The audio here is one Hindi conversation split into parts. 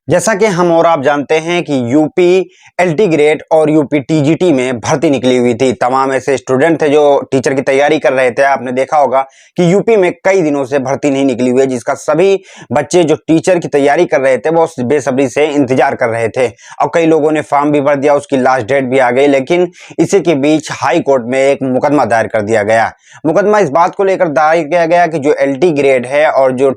जैसा कि हम और आप जानते हैं कि यूपी एलटी ग्रेड और यूपी टीजीटी में भर्ती निकली हुई थी। तमाम ऐसे स्टूडेंट थे जो टीचर की तैयारी कर रहे थे। आपने देखा होगा कि यूपी में कई दिनों से भर्ती नहीं निकली हुई है, जिसका सभी बच्चे जो टीचर की तैयारी कर रहे थे वो बेसब्री से इंतजार कर रहे थे। और कई लोगों ने फॉर्म भी भर दिया, उसकी लास्ट डेट भी आ गई। लेकिन इसी के बीच हाई कोर्ट में एक मुकदमा दायर कर दिया गया। मुकदमा इस बात को लेकर दायर किया गया कि जो एलटी ग्रेड है और जो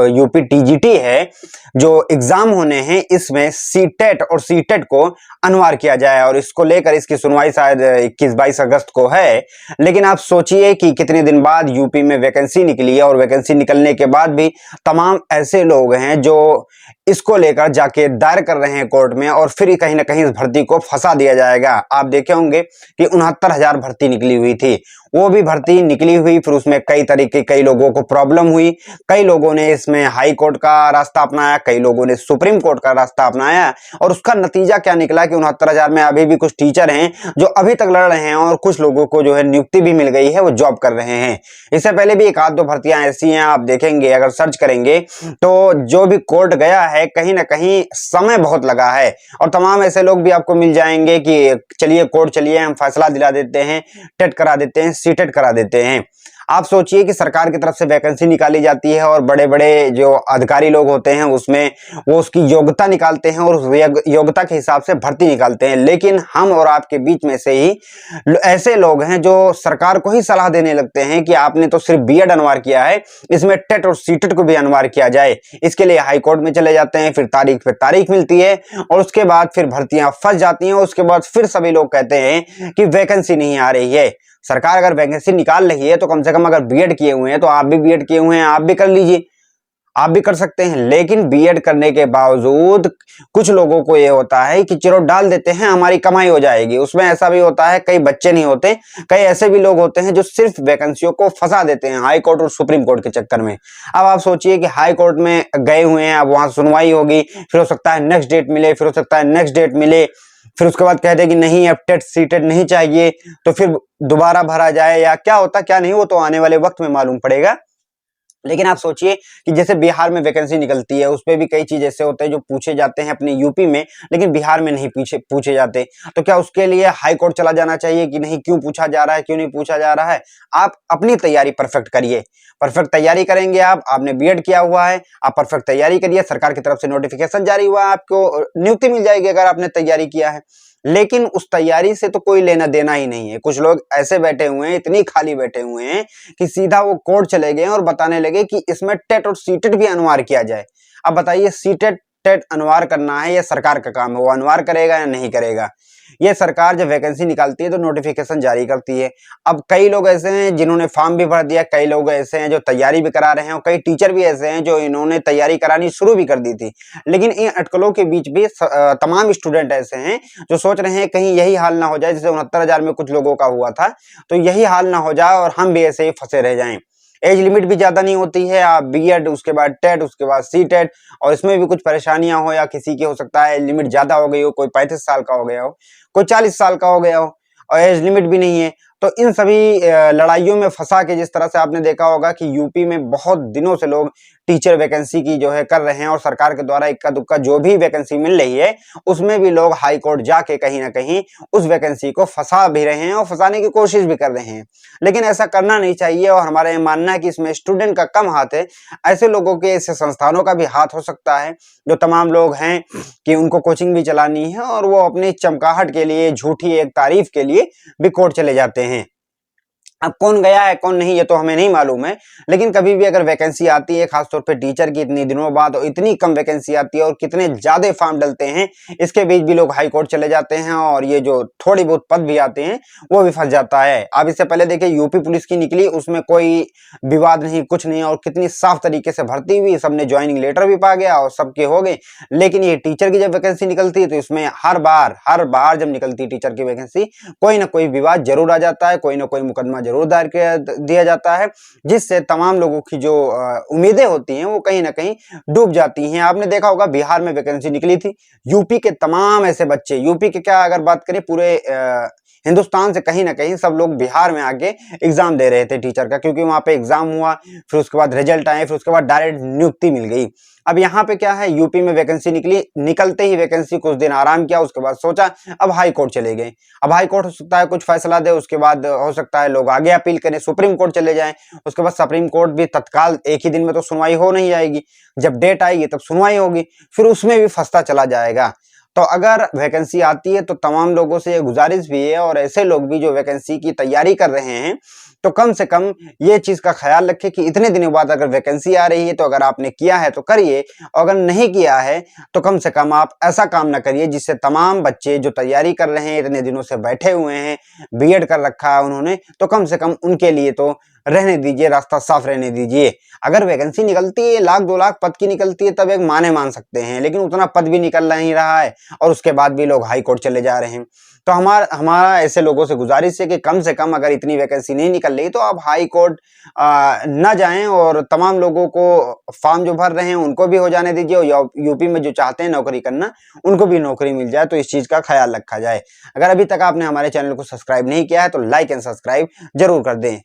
यूपी टीजीटी है, जो एग्जाम होने हैं, इसमें सीटेट और सीटेट को अनिवार्य किया जाए। और इसको लेकर इसकी सुनवाई शायद 21-22 अगस्त को है। लेकिन आप सोचिए कि कितने दिन बाद यूपी में वैकेंसी निकली है, और वैकेंसी निकलने के बाद भी तमाम ऐसे लोग हैं जो इसको लेकर जाके दायर कर रहे हैं कोर्ट में, और फिर कहीं ना कहीं इस भर्ती को फंसा दिया जाएगा। आप देखे होंगे कि 69,000 भर्ती निकली हुई थी। वो भी भर्ती निकली हुई, फिर उसमें कई लोगों को प्रॉब्लम हुई। कई लोगों ने इसमें हाई कोर्ट का रास्ता अपनाया, कई लोगों ने सुप्रीम कोर्ट का रास्ता अपनाया। और उसका नतीजा क्या निकला कि 69,000 में अभी भी कुछ टीचर हैं जो अभी तक लड़ रहे हैं, और कुछ लोगों को जो है नियुक्ति भी मिल गई है, वो जॉब कर रहे हैं। इससे पहले भी एक आध दो भर्तियां ऐसी हैं, आप देखेंगे अगर सर्च करेंगे तो जो भी कोर्ट गया है, कहीं ना कहीं समय बहुत लगा है। और तमाम ऐसे लोग भी आपको मिल जाएंगे कि चलिए कोर्ट चलिए, हम फैसला दिला देते हैं, टेट करा देते हैं, सीटेट करा देते हैं। आप सोचिए कि सरकार की तरफ से वैकेंसी निकाली जाती है, और बड़े बड़े जो अधिकारी लोग होते हैं उसमें वो उसकी योग्यता निकालते हैं, और उस योग्यता के हिसाब से भर्ती निकालते हैं। लेकिन हम और आपके बीच में से ही ऐसे लोग हैं जो सरकार को ही सलाह देने लगते हैं कि आपने तो सिर्फ बीएड अनिवार्य किया है, इसमें टेट और सीटेट को भी अनिवार्य किया जाए। इसके लिए हाई कोर्ट में चले जाते हैं, फिर तारीख पे तारीख मिलती है, और उसके बाद फिर भर्तियां फंस जाती हैं। उसके बाद फिर सभी लोग कहते हैं कि वैकेंसी नहीं आ रही है। सरकार अगर वैकेंसी निकाल रही है तो कम से कम, अगर बीएड किए हुए हैं तो आप भी बीएड किए हुए हैं, आप भी कर लीजिए, आप भी कर सकते हैं। लेकिन बीएड करने के बावजूद कुछ लोगों को ये होता है कि चलो डाल देते हैं, हमारी कमाई हो जाएगी। उसमें ऐसा भी होता है, कई बच्चे नहीं होते, कई ऐसे भी लोग होते हैं जो सिर्फ वैकेंसियों को फंसा देते हैं हाई कोर्ट और सुप्रीम कोर्ट के चक्कर में। अब आप सोचिए कि हाई कोर्ट में गए हुए हैं, अब वहां सुनवाई होगी, फिर हो सकता है नेक्स्ट डेट मिले, फिर हो सकता है नेक्स्ट डेट मिले, फिर उसके बाद कह दे कि नहीं अब टेट सीटेट नहीं चाहिए, तो फिर दोबारा भरा जाए, या क्या होता क्या नहीं वो तो आने वाले वक्त में मालूम पड़ेगा। लेकिन आप सोचिए कि जैसे बिहार में वैकेंसी निकलती है, उस पे भी कई चीज ऐसे होते हैं जो पूछे जाते हैं अपने यूपी में, लेकिन बिहार में नहीं पूछे जाते। तो क्या उसके लिए हाई कोर्ट चला जाना चाहिए कि नहीं, क्यों पूछा जा रहा है, क्यों नहीं पूछा जा रहा है? आप अपनी तैयारी परफेक्ट करिए। परफेक्ट तैयारी करेंगे आपने बीएड किया हुआ है, आप परफेक्ट तैयारी करिए, सरकार की तरफ से नोटिफिकेशन जारी हुआ है, आपको नियुक्ति मिल जाएगी अगर आपने तैयारी किया है। लेकिन उस तैयारी से तो कोई लेना देना ही नहीं है। कुछ लोग ऐसे बैठे हुए हैं, इतनी खाली बैठे हुए हैं कि सीधा वो कोर्ट चले गए और बताने लगे कि इसमें टेट और सीटेट भी अनिवार्य किया जाए। अब बताइए, सीटेट टेट अनिवार्य करना है, यह सरकार का काम है, वो अनिवार्य करेगा या नहीं करेगा? ये सरकार जब वैकेंसी निकालती है तो नोटिफिकेशन जारी करती है। अब कई लोग ऐसे हैं जिन्होंने फॉर्म भी भर दिया, कई लोग ऐसे हैं जो तैयारी भी करा रहे हैं, और कई टीचर भी ऐसे हैं जो इन्होंने तैयारी करानी शुरू भी कर दी थी। लेकिन इन अटकलों के बीच भी तमाम स्टूडेंट ऐसे हैं जो सोच रहे हैं कहीं यही हाल ना हो जाए जैसे 69,000 में कुछ लोगों का हुआ था, तो यही हाल ना हो जाए और हम भी ऐसे ही फंसे रह जाएं। एज लिमिट भी ज्यादा नहीं होती है, आप बीएड, उसके बाद टेट, उसके बाद सीटेट, और इसमें भी कुछ परेशानियां हो, या किसी की हो सकता है एज लिमिट ज्यादा हो गई हो, कोई 35 साल का हो गया हो, कोई 40 साल का हो गया हो, और एज लिमिट भी नहीं है। तो इन सभी लड़ाइयों में फंसा के, जिस तरह से आपने देखा होगा कि यूपी में बहुत दिनों से लोग टीचर वैकेंसी की जो है कर रहे हैं, और सरकार के द्वारा इक्का दुक्का जो भी वैकेंसी मिल रही है उसमें भी लोग हाई कोर्ट जाके कहीं ना कहीं उस वैकेंसी को फंसा भी रहे हैं और फंसाने की कोशिश भी कर रहे हैं। लेकिन ऐसा करना नहीं चाहिए, और हमारा ये मानना है कि इसमें स्टूडेंट का कम हाथ है, ऐसे लोगों के, ऐसे संस्थानों का भी हाथ हो सकता है, जो तमाम लोग हैं कि उनको कोचिंग भी चलानी है, और वो अपनी चमकाहट के लिए, झूठी एक तारीफ के लिए भी कोर्ट चले जाते हैं। अब कौन गया है कौन नहीं ये तो हमें नहीं मालूम है, लेकिन कभी भी अगर वैकेंसी आती है, खासतौर पे टीचर की इतनी दिनों बाद, और इतनी कम वैकेंसी आती है और कितने ज्यादा फॉर्म डलते हैं, इसके बीच भी लोग हाई कोर्ट चले जाते हैं, और ये जो थोड़ी बहुत पद भी आते हैं वो भी फंस जाता है। अब इससे पहले देखिए यूपी पुलिस की निकली, उसमें कोई विवाद नहीं, कुछ नहीं, और कितनी साफ तरीके से भर्ती हुई, सबने ज्वाइनिंग लेटर भी पा गया और सबके हो गए। लेकिन ये टीचर की जब वैकेंसी निकलती है तो इसमें हर बार जब निकलती है टीचर की वैकेंसी, कोई ना कोई विवाद जरूर आ जाता है, कोई ना कोई मुकदमा जरूर दायर दिया जाता है, जिससे तमाम लोगों की जो उम्मीदें होती हैं वो कहीं ना कहीं डूब जाती हैं। आपने देखा होगा बिहार में वैकेंसी निकली थी, यूपी के तमाम ऐसे बच्चे, यूपी के क्या अगर बात करें पूरे हिंदुस्तान से कहीं ना कहीं सब लोग बिहार में आके एग्जाम दे रहे थे टीचर का, क्योंकि वहां पे एग्जाम हुआ, फिर उसके बाद रिजल्ट आए, फिर उसके बाद डायरेक्ट नियुक्ति मिल गई। अब यहाँ पे क्या है, यूपी में वैकेंसी निकली, निकलते ही वैकेंसी कुछ दिन आराम किया, उसके बाद सोचा अब हाई कोर्ट चले गए। अब हाई कोर्ट हो सकता है कुछ फैसला दे, उसके बाद हो सकता है लोग आगे अपील करें, सुप्रीम कोर्ट चले जाएं, उसके बाद सुप्रीम कोर्ट भी तत्काल एक ही दिन में तो सुनवाई हो नहीं जाएगी, जब डेट आएगी तब सुनवाई होगी, फिर उसमें भी फंसता चला जाएगा। तो अगर वैकेंसी आती है तो तमाम लोगों से ये गुजारिश भी है, और ऐसे लोग भी जो वैकेंसी की तैयारी कर रहे हैं, तो कम से कम ये चीज का ख्याल रखें कि इतने दिनों बाद अगर वैकेंसी आ रही है तो अगर आपने किया है तो करिए, और अगर नहीं किया है तो कम से कम आप ऐसा काम ना करिए जिससे तमाम बच्चे जो तैयारी कर रहे हैं, इतने दिनों से बैठे हुए हैं, बीएड कर रखा है उन्होंने, तो कम से कम उनके लिए तो रहने दीजिए, रास्ता साफ रहने दीजिए। अगर वैकेंसी निकलती है 1,00,000-2,00,000 पद की निकलती है तब एक माने मान सकते हैं, लेकिन उतना पद भी निकल नहीं रहा है और उसके बाद भी लोग हाई कोर्ट चले जा रहे हैं। तो हमारा ऐसे लोगों से गुजारिश है कि कम से कम अगर इतनी वैकेंसी नहीं निकल रही तो आप हाई कोर्ट न जाएं, और तमाम लोगों को फॉर्म जो भर रहे हैं उनको भी हो जाने दीजिए, और यूपी में जो चाहते हैं नौकरी करना उनको भी नौकरी मिल जाए, तो इस चीज का ख्याल रखा जाए। अगर अभी तक आपने हमारे चैनल को सब्सक्राइब नहीं किया है तो लाइक एंड सब्सक्राइब जरूर कर दें।